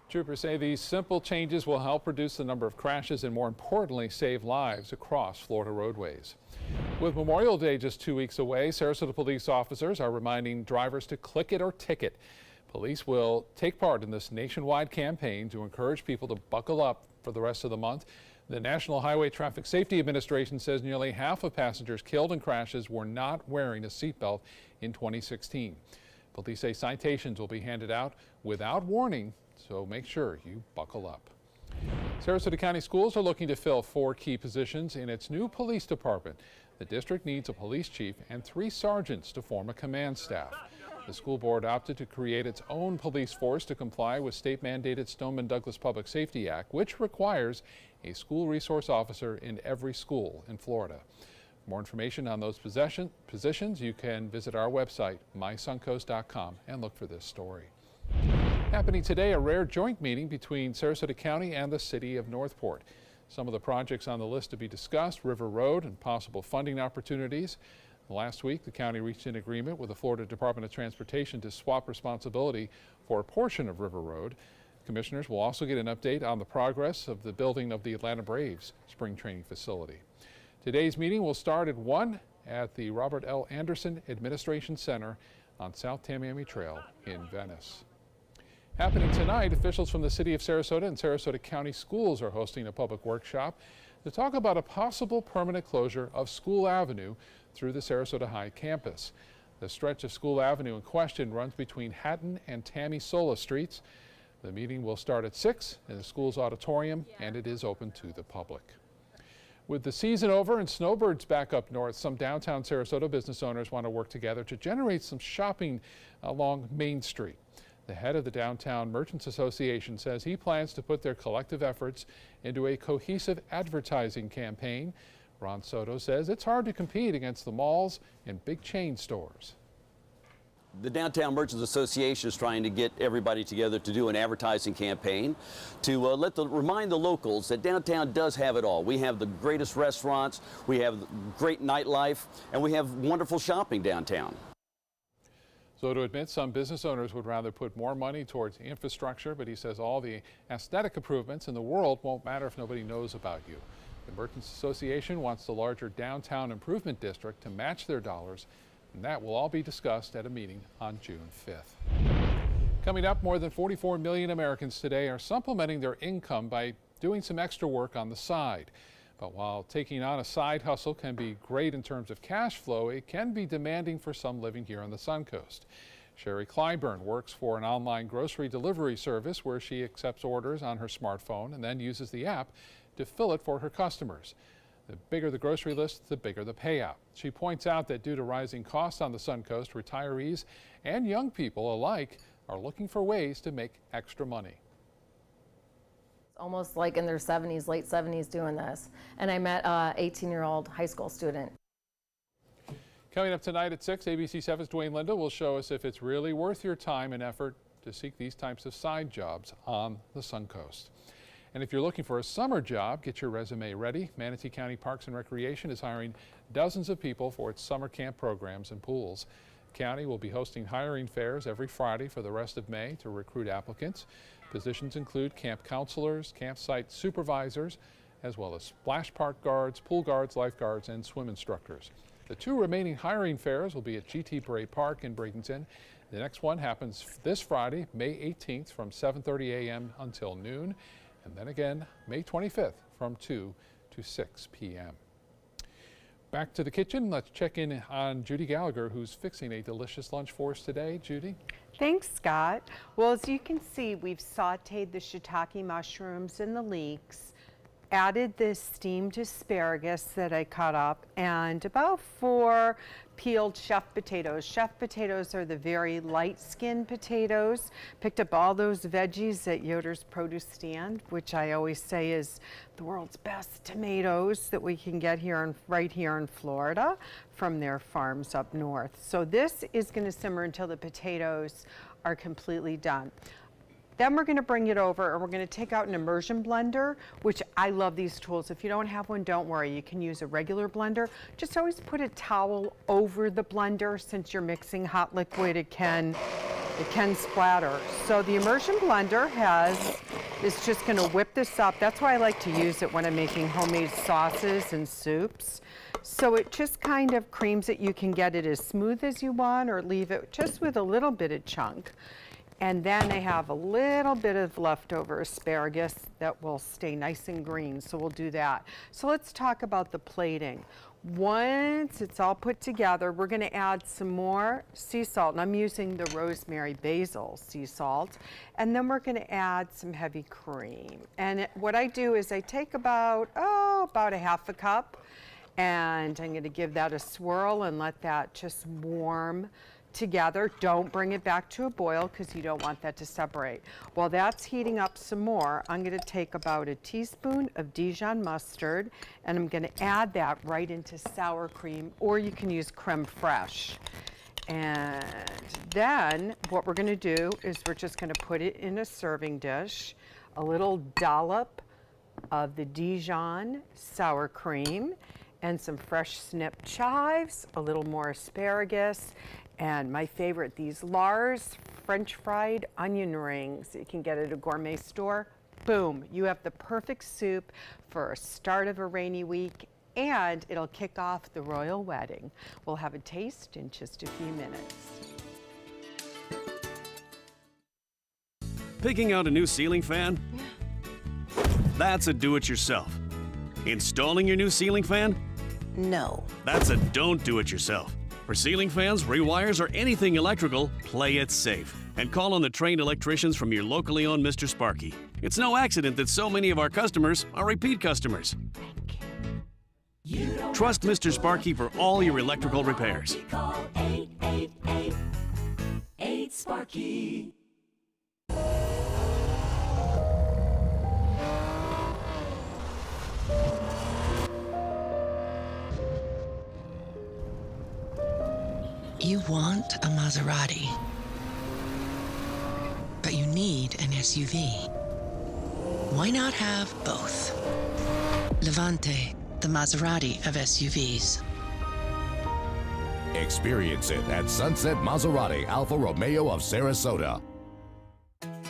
Troopers say these simple changes will help reduce the number of crashes and, more importantly, save lives across Florida roadways. With Memorial Day just 2 weeks away, Sarasota police officers are reminding drivers to click it or ticket. Police will take part in this nationwide campaign to encourage people to buckle up for the rest of the month. The National Highway Traffic Safety Administration says nearly half of passengers killed in crashes were not wearing a seatbelt in 2016. Police say citations will be handed out without warning, so make sure you buckle up. Sarasota County Schools are looking to fill 4 key positions in its new police department. The district needs a police chief and 3 sergeants to form a command staff. The school board opted to create its own police force to comply with state-mandated Stoneman Douglas Public Safety Act, which requires a school resource officer in every school in Florida. For more information on those positions, you can visit our website, mysuncoast.com, and look for this story. Happening today, a rare joint meeting between Sarasota County and the city of Northport. Some of the projects on the list to be discussed: River Road and possible funding opportunities. Last week, the county reached an agreement with the Florida Department of Transportation to swap responsibility for a portion of River Road. Commissioners will also get an update on the progress of the building of the Atlanta Braves spring training facility. Today's meeting will start at 1 at the Robert L. Anderson Administration Center on South Tamiami Trail in Venice. Happening tonight, officials from the city of Sarasota and Sarasota County Schools are hosting a public workshop to talk about a possible permanent closure of School Avenue through the Sarasota High campus. The stretch of School Avenue in question runs between Hatton and Tammy Sola Streets. The meeting will start at 6 in the school's auditorium, and it is open to the public. With the season over and snowbirds back up north, some downtown Sarasota business owners want to work together to generate some shopping along Main Street. The head of the Downtown Merchants Association says he plans to put their collective efforts into a cohesive advertising campaign. Ron Soto says it's hard to compete against the malls and big chain stores. The Downtown Merchants Association is trying to get everybody together to do an advertising campaign to remind the locals that downtown does have it all. We have the greatest restaurants, we have great nightlife, and we have wonderful shopping downtown. Soto admits some business owners would rather put more money towards infrastructure, but he says all the aesthetic improvements in the world won't matter if nobody knows about you. The Merchants Association wants the larger Downtown Improvement District to match their dollars, and that will all be discussed at a meeting on June 5th. Coming up, more than 44 million Americans today are supplementing their income by doing some extra work on the side. But while taking on a side hustle can be great in terms of cash flow, it can be demanding for some living here on the Suncoast. Sherry Clyburn works for an online grocery delivery service where she accepts orders on her smartphone and then uses the app to fill it for her customers. The bigger the grocery list, the bigger the payout. She points out that due to rising costs on the Suncoast, retirees and young people alike are looking for ways to make extra money. Almost like in their 70s, late 70s doing this. And I met an 18-year-old high school student. Coming up tonight at 6, ABC 7's Dwayne Linda will show us if it's really worth your time and effort to seek these types of side jobs on the Suncoast. And if you're looking for a summer job, get your resume ready. Manatee County Parks and Recreation is hiring dozens of people for its summer camp programs and pools. The county will be hosting hiring fairs every Friday for the rest of May to recruit applicants. Positions include camp counselors, campsite supervisors, as well as splash park guards, pool guards, lifeguards, and swim instructors. The 2 remaining hiring fairs will be at GT Parade Park in Bradenton. The next one happens this Friday, May 18th from 7:30 a.m. until noon, and then again May 25th from 2 to 6 p.m. Back to the kitchen. Let's check in on Judy Gallagher, who's fixing a delicious lunch for us today. Judy? Thanks, Scott. Well, as you can see, we've sauteed the shiitake mushrooms and the leeks, added this steamed asparagus that I cut up, and about 4 peeled chef potatoes. Chef potatoes are the very light-skinned potatoes. Picked up all those veggies at Yoder's Produce Stand, which I always say is the world's best tomatoes that we can get here right here in Florida from their farms up north. So this is going to simmer until the potatoes are completely done. Then we're going to bring it over and we're going to take out an immersion blender, which I love these tools. If you don't have one, don't worry. You can use a regular blender. Just always put a towel over the blender. Since you're mixing hot liquid, it can splatter. So the immersion blender is just going to whip this up. That's why I like to use it when I'm making homemade sauces and soups. So it just kind of creams it. You can get it as smooth as you want or leave it just with a little bit of chunk. And then I have a little bit of leftover asparagus that will stay nice and green, so we'll do that. So let's talk about the plating. Once it's all put together, we're going to add some more sea salt, and I'm using the rosemary basil sea salt. And then we're going to add some heavy cream. And what I do is I take about a 1/2 cup, and I'm going to give that a swirl and let that just warm together. Don't bring it back to a boil because you don't want that to separate. While that's heating up some more, I'm going to take about a teaspoon of Dijon mustard and I'm going to add that right into sour cream, or you can use creme fraiche. And then what we're going to do is we're just going to put it in a serving dish, a little dollop of the Dijon sour cream and some fresh snipped chives, a little more asparagus, and my favorite, these Lars French fried onion rings. You can get at a gourmet store. Boom, you have the perfect soup for a start of a rainy week, and it'll kick off the royal wedding. We'll have a taste in just a few minutes. Picking out a new ceiling fan? That's a do-it-yourself. Installing your new ceiling fan? No. That's a don't do-it-yourself. For ceiling fans, rewires, or anything electrical, play it safe. And call on the trained electricians from your locally owned Mr. Sparky. It's no accident that so many of our customers are repeat customers. Trust Mr. Sparky for all your electrical repairs. Call 888-8-SPARKY. You want a Maserati, but you need an SUV. Why not have both? Levante, the Maserati of SUVs. Experience it at Sunset Maserati Alfa Romeo of Sarasota.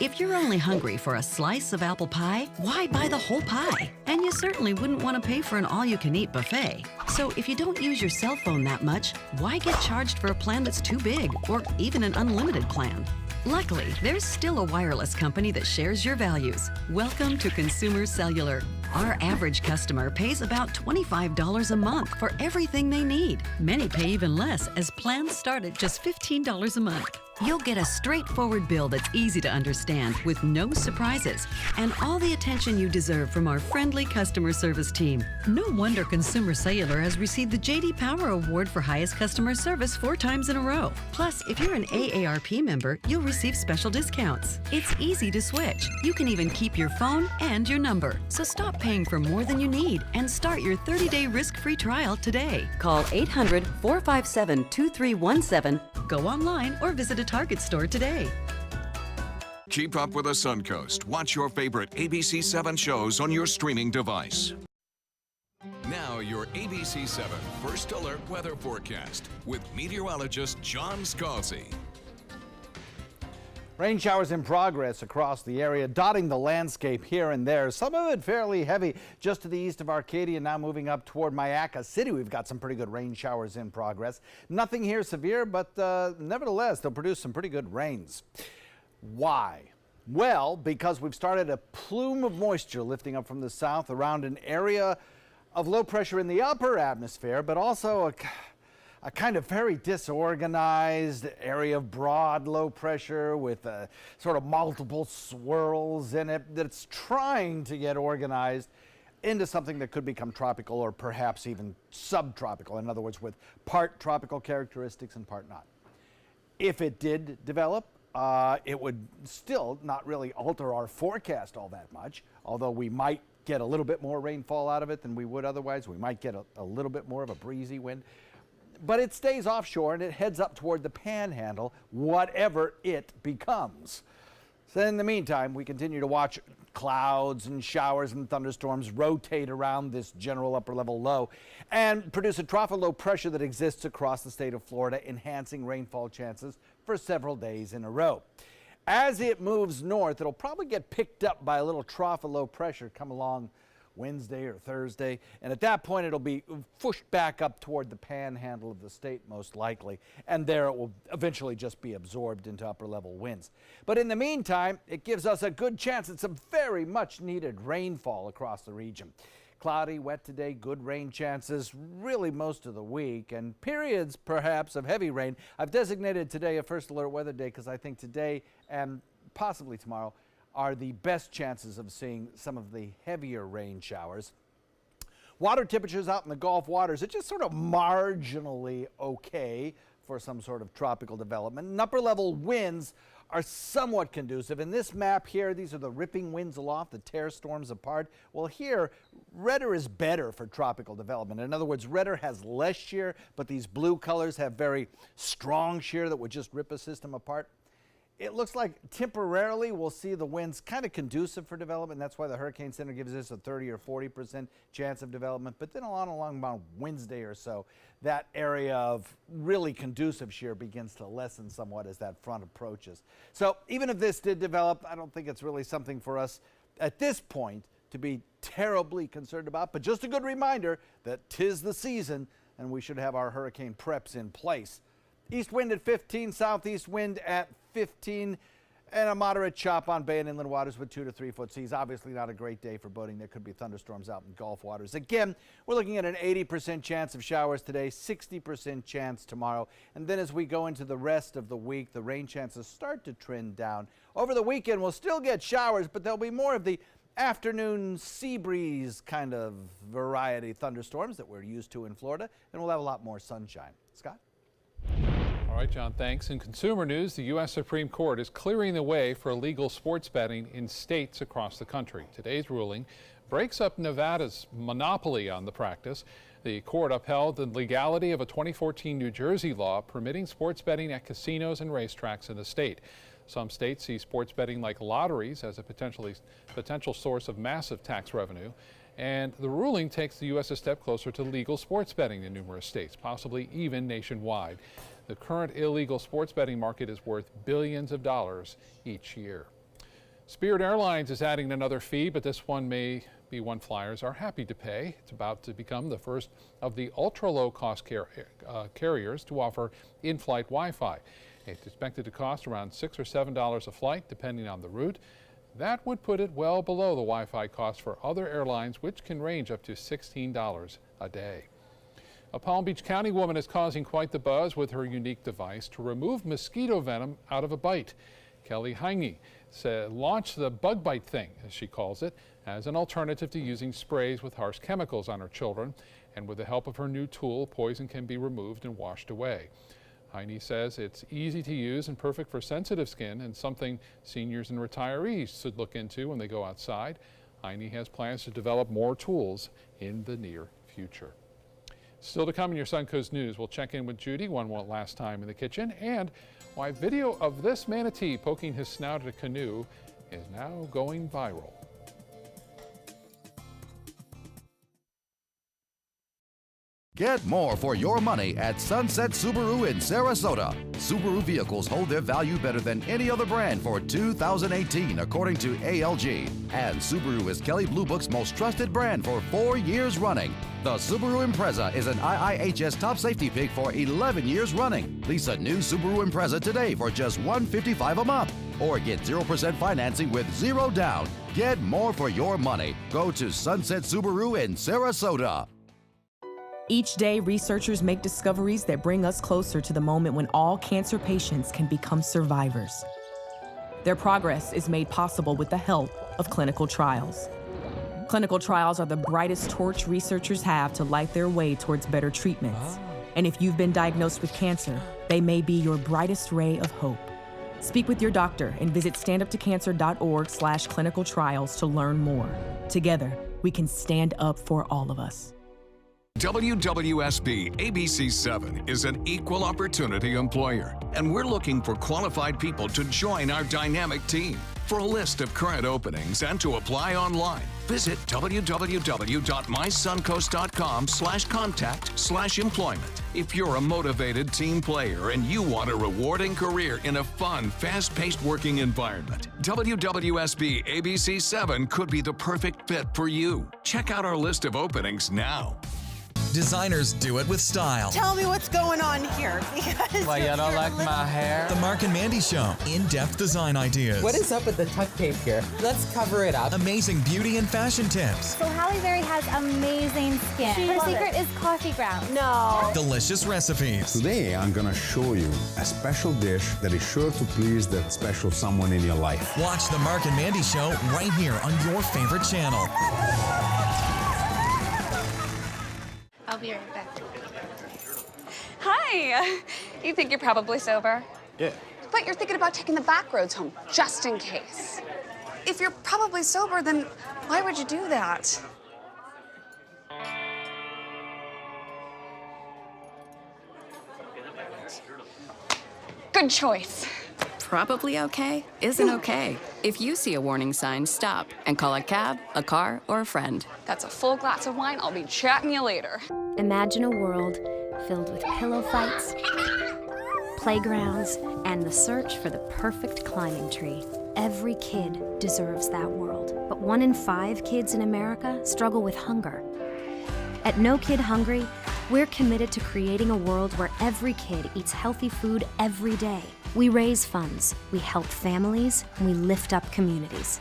If you're only hungry for a slice of apple pie, why buy the whole pie? And you certainly wouldn't want to pay for an all-you-can-eat buffet. So if you don't use your cell phone that much, why get charged for a plan that's too big, or even an unlimited plan? Luckily, there's still a wireless company that shares your values. Welcome to Consumer Cellular. Our average customer pays about $25 a month for everything they need. Many pay even less, as plans start at just $15 a month. You'll get a straightforward bill that's easy to understand with no surprises and all the attention you deserve from our friendly customer service team. No wonder Consumer Cellular has received the J.D. Power Award for highest customer service 4 times in a row. Plus, if you're an AARP member, you'll receive special discounts. It's easy to switch. You can even keep your phone and your number. So stop paying for more than you need and start your 30-day risk-free trial today. Call 800-457-2317. Go online or visit a Target store today. Keep up with the Suncoast. Watch your favorite ABC 7 shows on your streaming device. Now your ABC 7 First Alert weather forecast with meteorologist John Scalzi. Rain showers in progress across the area, dotting the landscape here and there. Some of it fairly heavy just to the east of Arcadia, now moving up toward Mayaca City. We've got some pretty good rain showers in progress. Nothing here severe, but nevertheless, they'll produce some pretty good rains. Why? Well, because we've started a plume of moisture lifting up from the south around an area of low pressure in the upper atmosphere, but also a kind of very disorganized area of broad low pressure with sort of multiple swirls in it that's trying to get organized into something that could become tropical or perhaps even subtropical. In other words, with part tropical characteristics and part not. If it did develop, it would still not really alter our forecast all that much, although we might get a little bit more rainfall out of it than we would otherwise. We might get a little bit more of a breezy wind. But it stays offshore and it heads up toward the panhandle, whatever it becomes. So in the meantime, we continue to watch clouds and showers and thunderstorms rotate around this general upper level low and produce a trough of low pressure that exists across the state of Florida, enhancing rainfall chances for several days in a row. As it moves north, it'll probably get picked up by a little trough of low pressure come along Wednesday or Thursday, and at that point it'll be pushed back up toward the panhandle of the state most likely, and there it will eventually just be absorbed into upper level winds. But in the meantime, it gives us a good chance at some very much needed rainfall across the region. Cloudy, wet today, good rain chances really most of the week, and periods perhaps of heavy rain. I've designated today a first alert weather day because I think today and possibly tomorrow are the best chances of seeing some of the heavier rain showers. Water temperatures out in the Gulf waters are just sort of marginally okay for some sort of tropical development. And upper level winds are somewhat conducive. In this map here, these are the ripping winds aloft that tear storms apart. Well, here, redder is better for tropical development. In other words, redder has less shear, but these blue colors have very strong shear that would just rip a system apart. It looks like temporarily we'll see the winds kind of conducive for development. That's why the Hurricane Center gives us a 30 or 40% chance of development. But then along about Wednesday or so, that area of really conducive shear begins to lessen somewhat as that front approaches. So even if this did develop, I don't think it's really something for us at this point to be terribly concerned about. But just a good reminder that 'tis the season and we should have our hurricane preps in place. East wind at 15, southeast wind at 15, and a moderate chop on bay and inland waters with 2 to 3 foot seas. Obviously not a great day for boating. There could be thunderstorms out in Gulf waters. Again, we're looking at an 80% chance of showers today, 60% chance tomorrow. And then as we go into the rest of the week, the rain chances start to trend down. Over the weekend, we'll still get showers, but there'll be more of the afternoon sea breeze kind of variety thunderstorms that we're used to in Florida, and we'll have a lot more sunshine. Scott? All right, John, thanks. In consumer news, the U.S. Supreme Court is clearing the way for illegal sports betting in states across the country. Today's ruling breaks up Nevada's monopoly on the practice. The court upheld the legality of a 2014 New Jersey law permitting sports betting at casinos and racetracks in the state. Some states see sports betting like lotteries as a potential source of massive tax revenue. And the ruling takes the U.S. a step closer to legal sports betting in numerous states, possibly even nationwide. The current illegal sports betting market is worth billions of dollars each year. Spirit Airlines is adding another fee, but this one may be one flyers are happy to pay. It's about to become the first of the ultra-low-cost carriers to offer in-flight Wi-Fi. It's expected to cost around $6 or $7 a flight, depending on the route. That would put it well below the Wi-Fi cost for other airlines, which can range up to $16 a day. A Palm Beach County woman is causing quite the buzz with her unique device to remove mosquito venom out of a bite. Kelly Heinge launched the bug bite thing, as she calls it, as an alternative to using sprays with harsh chemicals on her children. And with the help of her new tool, poison can be removed and washed away. Heine says it's easy to use and perfect for sensitive skin, and something seniors and retirees should look into when they go outside. Heine has plans to develop more tools in the near future. Still to come in your Suncoast News, we'll check in with Judy one last time in the kitchen, and why video of this manatee poking his snout at a canoe is now going viral. Get more for your money at Sunset Subaru in Sarasota. Subaru vehicles hold their value better than any other brand for 2018, according to ALG. And Subaru is Kelley Blue Book's most trusted brand for 4 years running. The Subaru Impreza is an IIHS top safety pick for 11 years running. Lease a new Subaru Impreza today for just $155 a month. Or get 0% financing with 0 down. Get more for your money. Go to Sunset Subaru in Sarasota. Each day, researchers make discoveries that bring us closer to the moment when all cancer patients can become survivors. Their progress is made possible with the help of clinical trials. Clinical trials are the brightest torch researchers have to light their way towards better treatments. And if you've been diagnosed with cancer, they may be your brightest ray of hope. Speak with your doctor and visit standuptocancer.org/clinical trials to learn more. Together, we can stand up for all of us. WWSB ABC 7 is an equal opportunity employer, and we're looking for qualified people to join our dynamic team. For a list of current openings and to apply online, visit www.mysuncoast.com/contact/employment. If you're a motivated team player and you want a rewarding career in a fun, fast-paced working environment, WWSB ABC 7 could be the perfect fit for you. Check out our list of openings now. Designers do it with style. Tell me what's going on here. Why, you don't like my hair? The Mark and Mandy Show. In-depth design ideas. What is up with the tuck tape here? Let's cover it up. Amazing beauty and fashion tips. So Halle Berry has amazing skin. Her secret is coffee grounds. No. Delicious recipes. Today, I'm going to show you a special dish that is sure to please that special someone in your life. Watch the Mark and Mandy Show right here on your favorite channel. I'll be right back. Hi! You think you're probably sober? Yeah. But you're thinking about taking the back roads home, just in case. If you're probably sober, then why would you do that? Good choice. Probably okay isn't okay. If you see a warning sign, stop and call a cab, a car, or a friend. That's a full glass of wine. I'll be chatting you later. Imagine a world filled with pillow fights, playgrounds, and the search for the perfect climbing tree. Every kid deserves that world, but 1 in 5 kids in America struggle with hunger. At No Kid Hungry, we're committed to creating a world where every kid eats healthy food every day. We raise funds, we help families, and we lift up communities.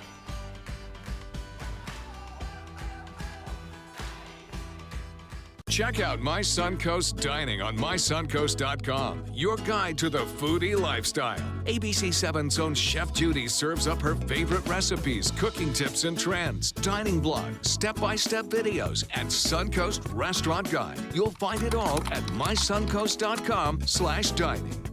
Check out My Suncoast Dining on mysuncoast.com, your guide to the foodie lifestyle. ABC 7's own Chef Judy serves up her favorite recipes, cooking tips and trends, dining blogs, step-by-step videos, and Suncoast Restaurant Guide. You'll find it all at mysuncoast.com/dining.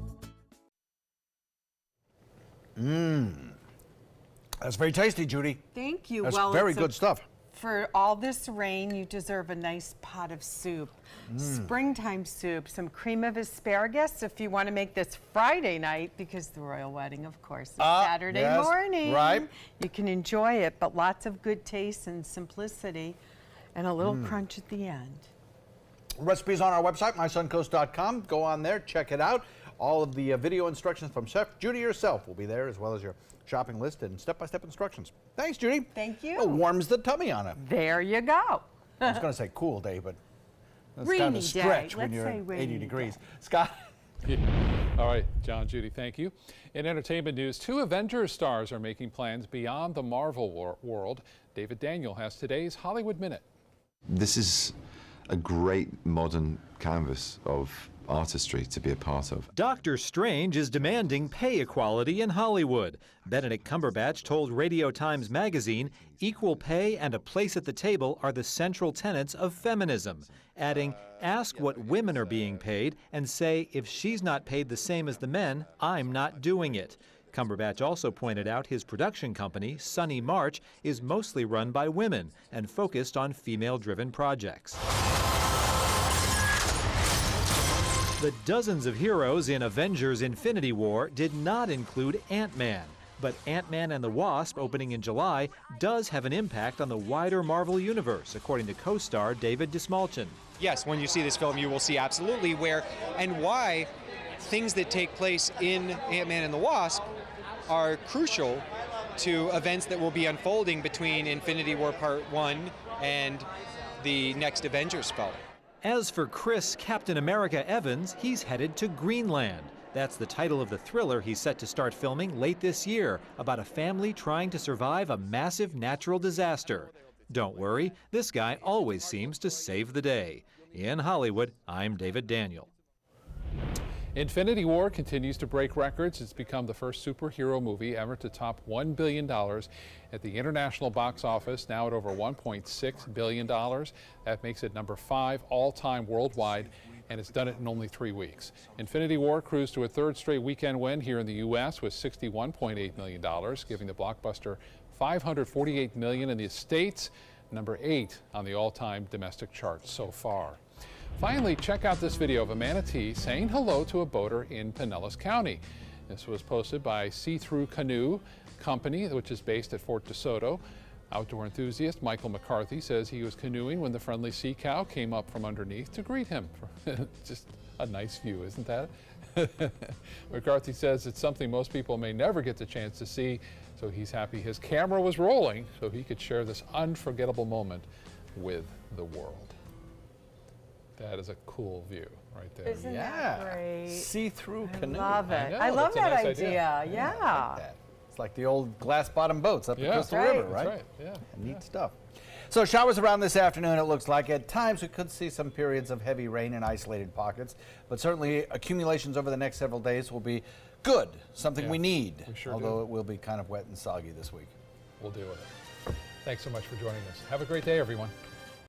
That's very tasty, Judy. Thank you. That's well, very good stuff. For all this rain, you deserve a nice pot of soup. Springtime soup, some cream of asparagus if you want to make this Friday night, because the royal wedding, of course, is Saturday morning. Right. You can enjoy it, but lots of good taste and simplicity and a little crunch at the end. Recipes on our website, mysuncoast.com. Go on there, check it out. All of the video instructions from Chef Judy herself will be there, as well as your shopping list and step-by-step instructions. Thanks, Judy. Thank you. It warms the tummy on it. There you go. I was going to say cool day, but that's rainy kind of a stretch day. when Let's you're say at rainy 80 degrees. day. Scott? Yeah. All right, John, Judy, thank you. In entertainment news, 2 Avengers stars are making plans beyond the Marvel world. David Daniel has today's Hollywood Minute. This is a great modern canvas of artistry to be a part of. Doctor Strange is demanding pay equality in Hollywood. Benedict Cumberbatch told Radio Times magazine, equal pay and a place at the table are the central tenets of feminism, adding, ask what women are being paid and say, if she's not paid the same as the men, I'm not doing it. Cumberbatch also pointed out his production company, Sunny March, is mostly run by women and focused on female-driven projects. The dozens of heroes in Avengers: Infinity War did not include Ant-Man. But Ant-Man and the Wasp, opening in July, does have an impact on the wider Marvel Universe, according to co-star David Dismalchin. Yes, when you see this film, you will see absolutely where and why things that take place in Ant-Man and the Wasp are crucial to events that will be unfolding between Infinity War Part 1 and the next Avengers film. As for Chris Captain America Evans, he's headed to Greenland. That's the title of the thriller he's set to start filming late this year, about a family trying to survive a massive natural disaster. Don't worry, this guy always seems to save the day. In Hollywood, I'm David Daniel. Infinity War continues to break records. It's become the first superhero movie ever to top $1 billion at the international box office, now at over $1.6 billion. That makes it number 5 all-time worldwide, and it's done it in only 3 weeks. Infinity War cruised to a third straight weekend win here in the U.S. with $61.8 million, giving the blockbuster $548 million in the States, number 8 on the all-time domestic charts so far. Finally, check out this video of a manatee saying hello to a boater in Pinellas County. This was posted by See Through Canoe Company, which is based at Fort DeSoto. Outdoor enthusiast Michael McCarthy says he was canoeing when the friendly sea cow came up from underneath to greet him. Just a nice view, isn't that? McCarthy says it's something most people may never get the chance to see, so he's happy his camera was rolling so he could share this unforgettable moment with the world. That is a cool view right there. Isn't that great? See-through canoe. I love it. know, I love that's a that nice idea. Yeah. I like that. It's like the old glass-bottom boats up the Crystal River, right? That's right. Yeah. Neat stuff. So showers around this afternoon, it looks like. At times we could see some periods of heavy rain in isolated pockets, but certainly accumulations over the next several days will be good, something we need, although it will be kind of wet and soggy this week. We'll deal with it. Thanks so much for joining us. Have a great day, everyone.